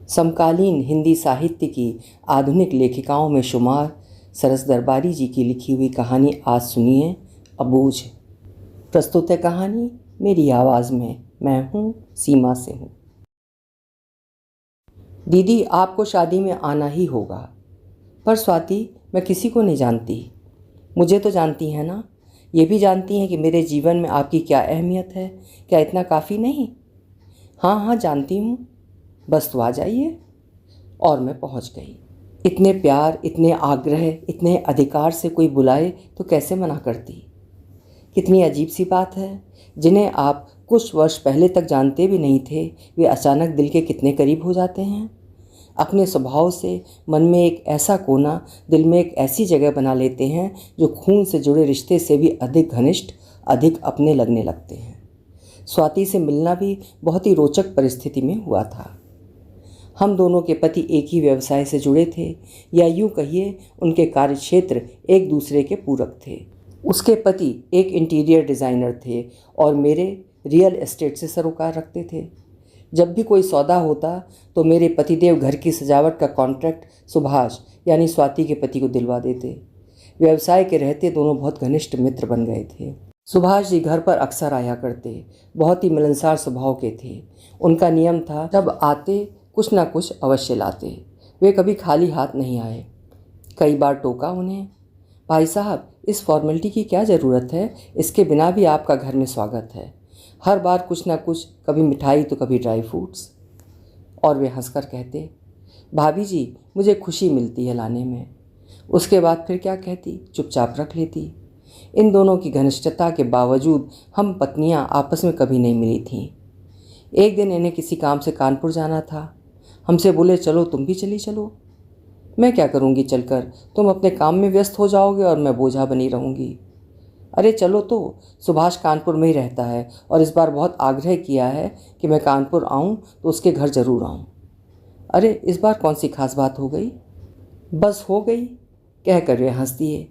समकालीन हिंदी साहित्य की आधुनिक लेखिकाओं में शुमार सरस दरबारी जी की लिखी हुई कहानी आज सुनिए अबूझ। प्रस्तुत है कहानी मेरी आवाज़ में। मैं हूँ सीमा से हूँ। दीदी, आपको शादी में आना ही होगा। पर स्वाति, मैं किसी को नहीं जानती। मुझे तो जानती हैं ना। ये भी जानती हैं कि मेरे जीवन में आपकी क्या अहमियत है। क्या इतना काफ़ी नहीं? हाँ हाँ, जानती हूँ। बस तो आ जाइए। और मैं पहुँच गई। इतने प्यार, इतने आग्रह, इतने अधिकार से कोई बुलाए तो कैसे मना करती। कितनी अजीब सी बात है। जिन्हें आप कुछ वर्ष पहले तक जानते भी नहीं थे, वे अचानक दिल के कितने करीब हो जाते हैं। अपने स्वभाव से मन में एक ऐसा कोना, दिल में एक ऐसी जगह बना लेते हैं जो खून से जुड़े रिश्ते से भी अधिक घनिष्ठ, अधिक अपने लगने लगते हैं। स्वाति से मिलना भी बहुत ही रोचक परिस्थिति में हुआ था। हम दोनों के पति एक ही व्यवसाय से जुड़े थे, या यूँ कहिए उनके कार्यक्षेत्र एक दूसरे के पूरक थे। उसके पति एक इंटीरियर डिज़ाइनर थे और मेरे रियल एस्टेट से सरोकार रखते थे। जब भी कोई सौदा होता तो मेरे पतिदेव घर की सजावट का कॉन्ट्रैक्ट सुभाष यानी स्वाति के पति को दिलवा देते। व्यवसाय के रहते दोनों बहुत घनिष्ठ मित्र बन गए थे। सुभाष जी घर पर अक्सर आया करते। बहुत ही मिलनसार स्वभाव के थे। उनका नियम था, जब आते कुछ ना कुछ अवश्य लाते। वे कभी खाली हाथ नहीं आए। कई बार टोका उन्हें, भाई साहब, इस फॉर्मेलिटी की क्या ज़रूरत है? इसके बिना भी आपका घर में स्वागत है। हर बार कुछ ना कुछ, कभी मिठाई तो कभी ड्राई फ्रूट्स। और वे हंसकर कहते, भाभी जी, मुझे खुशी मिलती है लाने में। उसके बाद फिर क्या कहती, चुपचाप रख लेती। इन दोनों की घनिष्ठता के बावजूद हम पत्नियां आपस में कभी नहीं मिली थीं। एक दिन इन्हें किसी काम से कानपुर जाना था। हमसे बोले, चलो तुम भी चली चलो। मैं क्या करूँगी चलकर? तुम अपने काम में व्यस्त हो जाओगे और मैं बोझा बनी रहूँगी। अरे चलो तो। सुभाष कानपुर में ही रहता है और इस बार बहुत आग्रह किया है कि मैं कानपुर आऊँ तो उसके घर ज़रूर आऊँ। अरे इस बार कौन सी खास बात हो गई? बस हो गई, कह कर वे हंस दिए।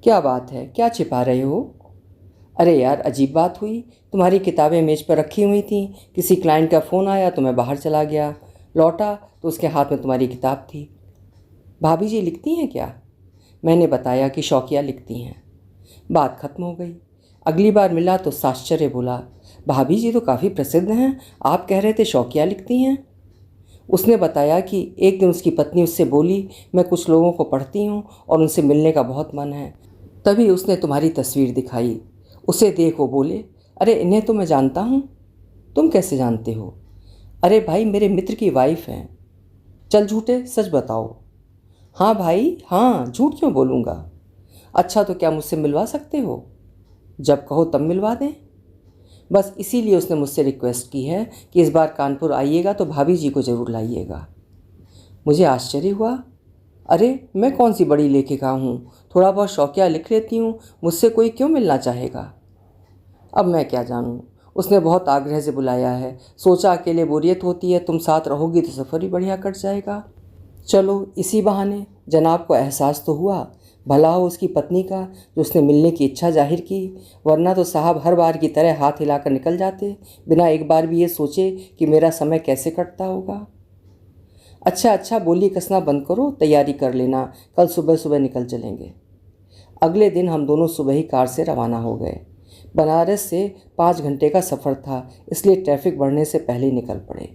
क्या बात है? क्या छिपा रहे हो? अरे यार, अजीब बात हुई। तुम्हारी किताबें मेज़ पर रखी हुई थीं। किसी क्लाइंट का फ़ोन आया तो मैं बाहर चला गया। लौटा तो उसके हाथ में तुम्हारी किताब थी। भाभी जी लिखती हैं क्या? मैंने बताया कि शौकिया लिखती हैं। बात खत्म हो गई। अगली बार मिला तो साश्चर्य बोला, भाभी जी तो काफ़ी प्रसिद्ध हैं, आप कह रहे थे शौकिया लिखती हैं? उसने बताया कि एक दिन उसकी पत्नी उससे बोली, मैं कुछ लोगों को पढ़ती हूँ और उनसे मिलने का बहुत मन है। तभी उसने तुम्हारी तस्वीर दिखाई। उसे देख वो बोले, अरे इन्हें तो मैं जानता हूँ। तुम कैसे जानते हो? अरे भाई, मेरे मित्र की वाइफ हैं। चल झूठे, सच बताओ। हाँ भाई हाँ, झूठ क्यों बोलूँगा। अच्छा तो क्या मुझसे मिलवा सकते हो? जब कहो तब मिलवा दें। बस इसीलिए उसने मुझसे रिक्वेस्ट की है कि इस बार कानपुर आइएगा तो भाभी जी को ज़रूर लाइएगा। मुझे आश्चर्य हुआ। अरे मैं कौन सी बड़ी लेखिका हूँ, थोड़ा बहुत शौकिया लिख लेती हूँ, मुझसे कोई क्यों मिलना चाहेगा? अब मैं क्या जानूँ। उसने बहुत आग्रह से बुलाया है। सोचा अकेले बोरियत होती है, तुम साथ रहोगी तो सफ़र ही बढ़िया कट जाएगा। चलो इसी बहाने जनाब को एहसास तो हुआ। भला हो उसकी पत्नी का जो उसने मिलने की इच्छा जाहिर की, वरना तो साहब हर बार की तरह हाथ हिलाकर निकल जाते, बिना एक बार भी ये सोचे कि मेरा समय कैसे कटता होगा। अच्छा, बोली कसना बंद करो, तैयारी कर लेना, कल सुबह सुबह निकल चलेंगे। अगले दिन हम दोनों सुबह ही कार से रवाना हो गए। बनारस से 5 घंटे का सफ़र था, इसलिए ट्रैफिक बढ़ने से पहले ही निकल पड़े।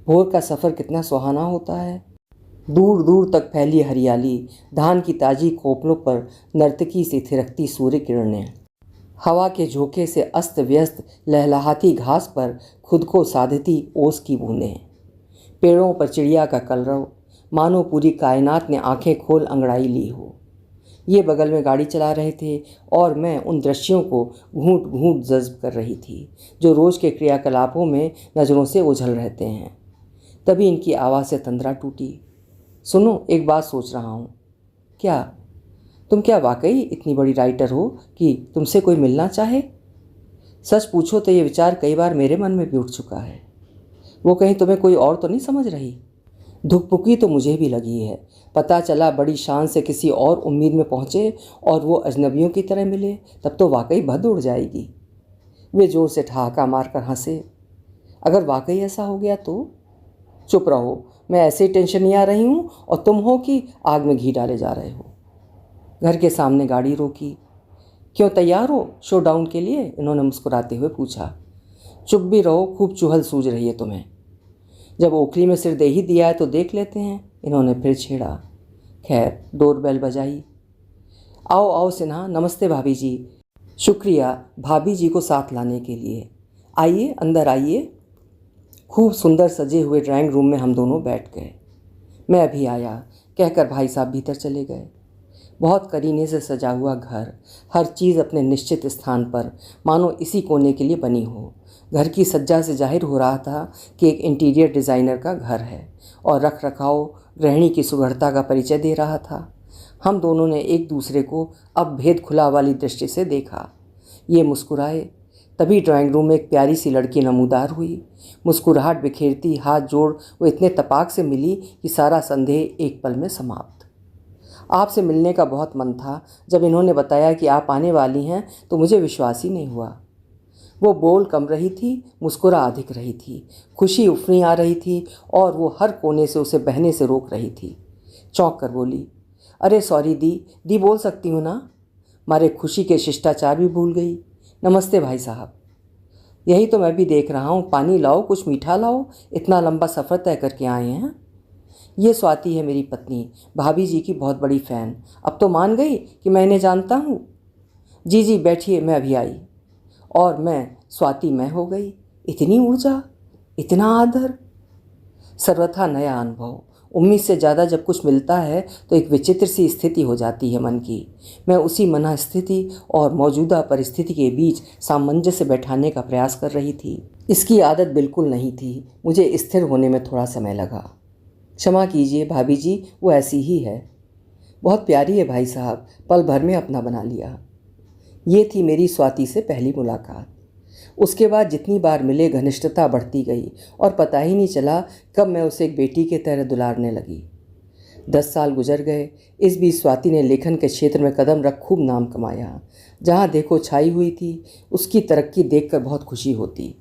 भोर का सफ़र कितना सुहाना होता है। दूर दूर तक फैली हरियाली, धान की ताज़ी कोपलों पर नर्तकी सी थिरकती सूर्य किरणें, हवा के झोंके से अस्त व्यस्त लहलहाती घास पर खुद को साधती ओस की बूंदें, पेड़ों पर चिड़िया का कलरव, मानो पूरी कायनात ने आंखें खोल अंगड़ाई ली हो। ये बगल में गाड़ी चला रहे थे और मैं उन दृश्यों को घूंट घूंट जज्ब कर रही थी जो रोज़ के क्रियाकलापों में नज़रों से ओझल रहते हैं। तभी इनकी आवाज़ से तंद्रा टूटी। सुनो, एक बात सोच रहा हूँ। क्या? तुम क्या वाकई इतनी बड़ी राइटर हो कि तुमसे कोई मिलना चाहे? सच पूछो तो ये विचार कई बार मेरे मन में भी उठ चुका है। वो कहीं तुम्हें कोई और तो नहीं समझ रही? धुकपुकी तो मुझे भी लगी है। पता चला बड़ी शान से किसी और उम्मीद में पहुँचे और वो अजनबियों की तरह मिले, तब तो वाकई भद उड़ जाएगी। वे ज़ोर से ठहाका मारकर हंसे। अगर वाकई ऐसा हो गया तो? चुप रहो, मैं ऐसे ही टेंशन नहीं आ रही हूँ और तुम हो कि आग में घी डाले जा रहे हो। घर के सामने गाड़ी रोकी। क्यों, तैयार हो शो डाउन के लिए? इन्होंने मुस्कुराते हुए पूछा। चुप भी रहो, खूब चुहल सूझ रही है तुम्हें। जब ओखली में सिर दे ही दिया है तो देख लेते हैं, इन्होंने फिर छेड़ा। खैर, डोरबेल बजाई। आओ आओ सिन्हा, नमस्ते भाभी जी। शुक्रिया भाभी जी को साथ लाने के लिए। आइए अंदर आइए। खूब सुंदर सजे हुए ड्राइंग रूम में हम दोनों बैठ गए। मैं अभी आया कहकर भाई साहब भीतर चले गए। बहुत करीने से सजा हुआ घर, हर चीज़ अपने निश्चित स्थान पर, मानो इसी कोने के लिए बनी हो। घर की सज्जा से जाहिर हो रहा था कि एक इंटीरियर डिज़ाइनर का घर है और रख रखाव गृहिणी की सुघड़ता का परिचय दे रहा था। हम दोनों ने एक दूसरे को अब भेद खुला वाली दृष्टि से देखा। ये मुस्कुराए। तभी ड्राइंग रूम में एक प्यारी सी लड़की नमूदार हुई। मुस्कुराहट बिखेरती, हाथ जोड़ वो इतने तपाक से मिली कि सारा संदेह एक पल में समाप्त। आपसे मिलने का बहुत मन था। जब इन्होंने बताया कि आप आने वाली हैं तो मुझे विश्वास ही नहीं हुआ। वो बोल कम रही थी, मुस्कुरा अधिक रही थी। खुशी उफनी आ रही थी और वो हर कोने से उसे बहने से रोक रही थी। चौंक कर बोली, अरे सॉरी दी बोल सकती हूँ ना? मारे खुशी के शिष्टाचार भी भूल गई। नमस्ते भाई साहब। यही तो मैं भी देख रहा हूँ, पानी लाओ, कुछ मीठा लाओ, इतना लंबा सफ़र तय करके आए हैं। ये स्वाति है मेरी पत्नी, भाभी जी की बहुत बड़ी फ़ैन। अब तो मान गई कि मैं इन्हें जानता हूँ। जी जी बैठिए, मैं अभी आई। और मैं स्वाति मैं हो गई। इतनी ऊर्जा, इतना आदर, सर्वथा नया अनुभव। उम्मीद से ज़्यादा जब कुछ मिलता है तो एक विचित्र सी स्थिति हो जाती है मन की। मैं उसी मन स्थिति और मौजूदा परिस्थिति के बीच सामंजस्य बैठाने का प्रयास कर रही थी। इसकी आदत बिल्कुल नहीं थी। मुझे स्थिर होने में थोड़ा समय लगा। क्षमा कीजिए भाभी जी, वो ऐसी ही है। बहुत प्यारी है भाई साहब, पल भर में अपना बना लिया। ये थी मेरी स्वाति से पहली मुलाकात। उसके बाद जितनी बार मिले घनिष्ठता बढ़ती गई और पता ही नहीं चला कब मैं उसे एक बेटी के तरह दुलारने लगी। 10 साल गुजर गए। इस बीच स्वाति ने लेखन के क्षेत्र में कदम रख खूब नाम कमाया। जहाँ देखो छाई हुई थी। उसकी तरक्की देखकर बहुत खुशी होती।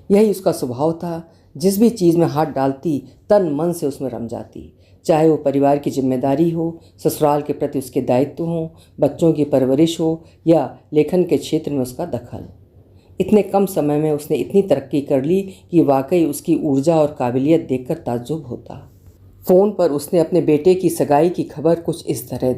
यही उसका स्वभाव था। जिस भी चीज़ में हाथ डालती तन मन से उसमें रम जाती। चाहे वो परिवार की जिम्मेदारी हो, ससुराल के प्रति उसके दायित्व हों, बच्चों की परवरिश हो या लेखन के क्षेत्र में उसका दखल। इतने कम समय में उसने इतनी तरक्की कर ली कि वाकई उसकी ऊर्जा और काबिलियत देखकर ताज्जुब होता। फ़ोन पर उसने अपने बेटे की सगाई की खबर कुछ इस तरह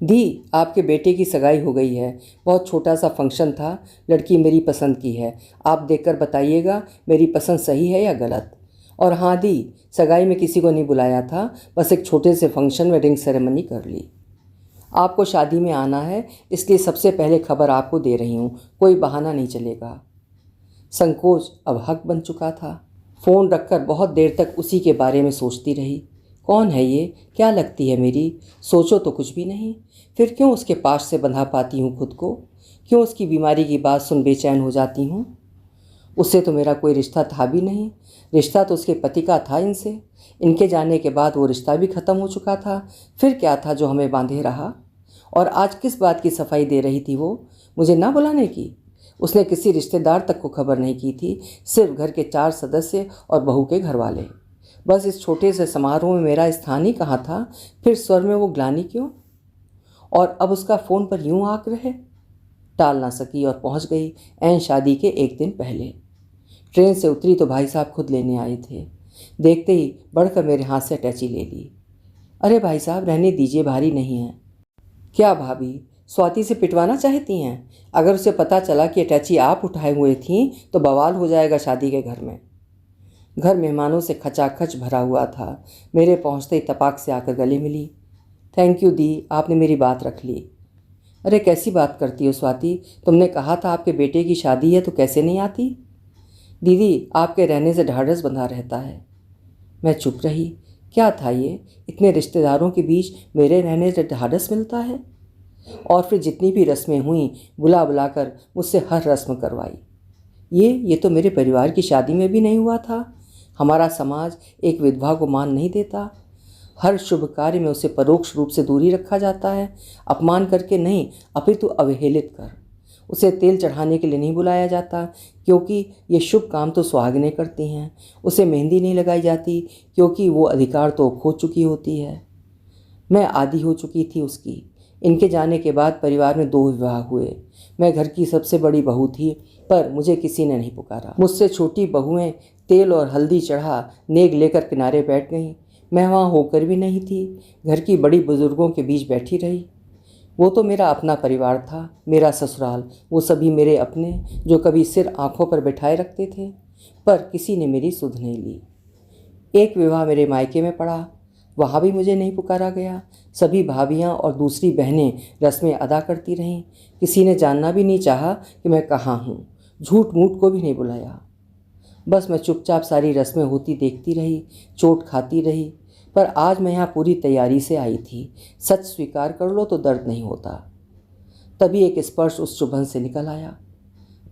दी, आपके बेटे की सगाई हो गई है। बहुत छोटा सा फंक्शन था। लड़की मेरी पसंद की है। आप देखकर बताइएगा मेरी पसंद सही है या गलत। और हाँ दी, सगाई में किसी को नहीं बुलाया था, बस एक छोटे से फंक्शन में रिंग सेरेमनी कर ली। आपको शादी में आना है, इसलिए सबसे पहले खबर आपको दे रही हूँ। कोई बहाना नहीं चलेगा। संकोच अब हक बन चुका था। फ़ोन रखकर बहुत देर तक उसी के बारे में सोचती रही। कौन है ये? क्या लगती है मेरी? सोचो तो कुछ भी नहीं। फिर क्यों उसके पास से बंधा पाती हूँ खुद को? क्यों उसकी बीमारी की बात सुन बेचैन हो जाती हूँ? उससे तो मेरा कोई रिश्ता था भी नहीं। रिश्ता तो उसके पति का था इनसे। इनके जाने के बाद वो रिश्ता भी ख़त्म हो चुका था। फिर क्या था जो हमें बांधे रहा? और आज किस बात की सफाई दे रही थी वो? मुझे ना बुलाने की। उसने किसी रिश्तेदार तक को खबर नहीं की थी, सिर्फ घर के 4 सदस्य और बहू के घर वाले। बस इस छोटे से समारोह में मेरा स्थान ही कहाँ था? फिर स्वर में वो ग्लानि क्यों? और अब उसका फ़ोन पर यूं आग्रह है। टाल ना सकी और पहुंच गई ऐन शादी के एक दिन पहले। ट्रेन से उतरी तो भाई साहब खुद लेने आए थे। देखते ही बढ़कर मेरे हाथ से अटैची ले ली। अरे भाई साहब रहने दीजिए, भारी नहीं है। क्या भाभी, स्वाति से पिटवाना चाहती हैं? अगर उसे पता चला कि अटैची आप उठाए हुए थीं तो बवाल हो जाएगा शादी के घर में। घर मेहमानों से खचाखच भरा हुआ था। मेरे पहुंचते ही तपाक से आकर गले मिली। थैंक यू दी, आपने मेरी बात रख ली। अरे कैसी बात करती हो स्वाति? तुमने कहा था आपके बेटे की शादी है तो कैसे नहीं आती? दीदी, आपके रहने से ढाढ़स बंधा रहता है। मैं चुप रही। क्या था ये? इतने रिश्तेदारों के बीच मेरे रहने से ढाढ़स मिलता है? और फिर जितनी भी रस्में हुईं बुला बुलाकर मुझसे हर रस्म करवाई। ये तो मेरे परिवार की शादी में भी नहीं हुआ था। हमारा समाज एक विधवा को मान नहीं देता। हर शुभ कार्य में उसे परोक्ष रूप से दूरी रखा जाता है, अपमान करके नहीं अपितु अवहेलित कर। उसे तेल चढ़ाने के लिए नहीं बुलाया जाता क्योंकि ये शुभ काम तो सुहागिनें करती हैं। उसे मेहंदी नहीं लगाई जाती क्योंकि वो अधिकार तो खो चुकी होती है। मैं आदी हो चुकी थी उसकी। इनके जाने के बाद परिवार में 2 विवाह हुए। मैं घर की सबसे बड़ी बहू थी, पर मुझे किसी ने नहीं पुकारा। मुझसे छोटी बहुएं तेल और हल्दी चढ़ा नेग लेकर किनारे बैठ गईं। मैं वहाँ होकर भी नहीं थी, घर की बड़ी बुजुर्गों के बीच बैठी रही। वो तो मेरा अपना परिवार था, मेरा ससुराल, वो सभी मेरे अपने जो कभी सिर आंखों पर बैठाए रखते थे, पर किसी ने मेरी सुध नहीं ली। एक विवाह मेरे मायके में पड़ा, वहाँ भी मुझे नहीं पुकारा गया। सभी भाभियाँ और दूसरी बहनें रस्में अदा करती रहीं। किसी ने जानना भी नहीं चाहा कि मैं कहाँ हूँ। झूठ मूठ को भी नहीं बुलाया। बस मैं चुपचाप सारी रस्में होती देखती रही, चोट खाती रही। पर आज मैं यहाँ पूरी तैयारी से आई थी। सच स्वीकार कर लो तो दर्द नहीं होता। तभी एक स्पर्श उस चुभन से निकल आया।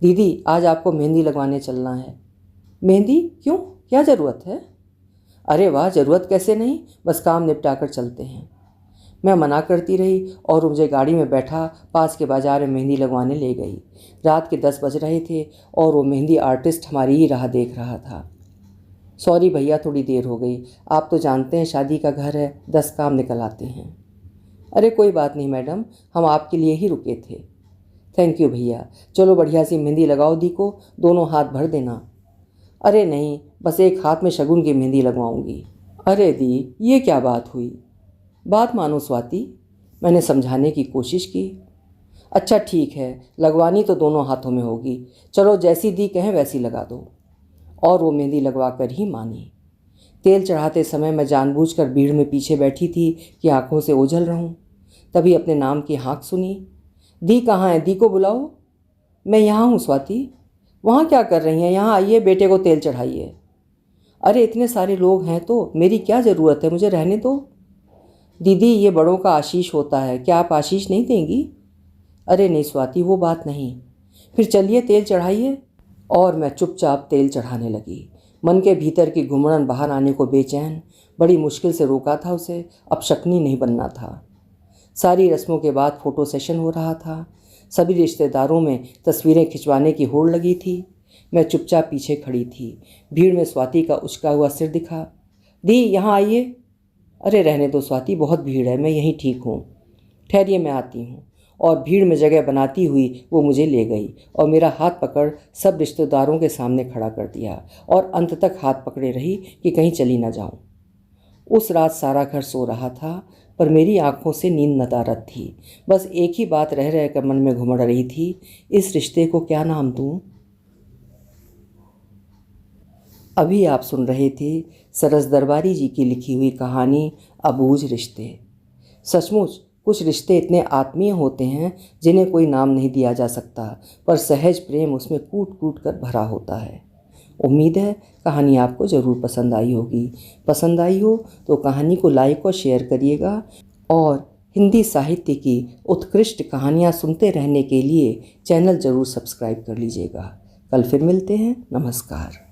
दीदी, आज आपको मेहंदी लगवाने चलना है। मेहंदी? क्यों, क्या ज़रूरत है? अरे वाह, ज़रूरत कैसे नहीं, बस काम निपटा कर चलते हैं। मैं मना करती रही और मुझे गाड़ी में बैठा पास के बाज़ार में मेहंदी लगवाने ले गई। रात के 10 बज रहे थे और वो मेहंदी आर्टिस्ट हमारी ही राह देख रहा था। सॉरी भैया, थोड़ी देर हो गई। आप तो जानते हैं शादी का घर है, 10 काम निकल आते हैं। अरे कोई बात नहीं मैडम, हम आपके लिए ही रुके थे। थैंक यू भैया। चलो बढ़िया सी मेहंदी लगाओ दी को, दोनों हाथ भर देना। अरे नहीं, बस एक हाथ में शगुन की मेहंदी लगवाऊंगी। अरे दी, ये क्या बात हुई? बात मानो स्वाति, मैंने समझाने की कोशिश की। अच्छा ठीक है, लगवानी तो दोनों हाथों में होगी। चलो जैसी दी कहें वैसी लगा दो। और वो मेहंदी लगवा कर ही मानी। तेल चढ़ाते समय मैं जानबूझकर भीड़ में पीछे बैठी थी कि आंखों से ओझल रहूं। तभी अपने नाम की हाँक सुनी। दी कहाँ है? दी को बुलाओ। मैं यहाँ हूँ स्वाति। वहाँ क्या कर रही हैं? यहाँ आइए, बेटे को तेल चढ़ाइए। अरे इतने सारे लोग हैं तो मेरी क्या ज़रूरत है, मुझे रहने दो। दीदी, ये बड़ों का आशीष होता है, क्या आप आशीष नहीं देंगी? अरे नहीं स्वाति, वो बात नहीं। फिर चलिए तेल चढ़ाइए। और मैं चुपचाप तेल चढ़ाने लगी। मन के भीतर की घुमड़न बाहर आने को बेचैन, बड़ी मुश्किल से रोका था उसे। अब शकुनी नहीं बनना था। सारी रस्मों के बाद फ़ोटो सेशन हो रहा था। सभी रिश्तेदारों में तस्वीरें खिंचवाने की होड़ लगी थी। मैं चुपचाप पीछे खड़ी थी। भीड़ में स्वाति का उचका हुआ सिर दिखा। दी, यहाँ आइए। अरे रहने दो स्वाति, बहुत भीड़ है, मैं यहीं ठीक हूँ। ठहरिए, मैं आती हूँ। और भीड़ में जगह बनाती हुई वो मुझे ले गई और मेरा हाथ पकड़ सब रिश्तेदारों के सामने खड़ा कर दिया और अंत तक हाथ पकड़े रही कि कहीं चली ना जाऊँ। उस रात सारा घर सो रहा था, पर मेरी आंखों से नींद नदारद थी। बस एक ही बात रह रहकर मन में घुमड़ रही थी, इस रिश्ते को क्या नाम दूँ? अभी आप सुन रहे थे सरस दरबारी जी की लिखी हुई कहानी अबूझ रिश्ते। सचमुच कुछ रिश्ते इतने आत्मीय होते हैं जिन्हें कोई नाम नहीं दिया जा सकता, पर सहज प्रेम उसमें कूट कूट कर भरा होता है। उम्मीद है कहानी आपको ज़रूर पसंद आई होगी। पसंद आई हो तो कहानी को लाइक और शेयर करिएगा और हिंदी साहित्य की उत्कृष्ट कहानियाँ सुनते रहने के लिए चैनल ज़रूर सब्सक्राइब कर लीजिएगा। कल फिर मिलते हैं। नमस्कार।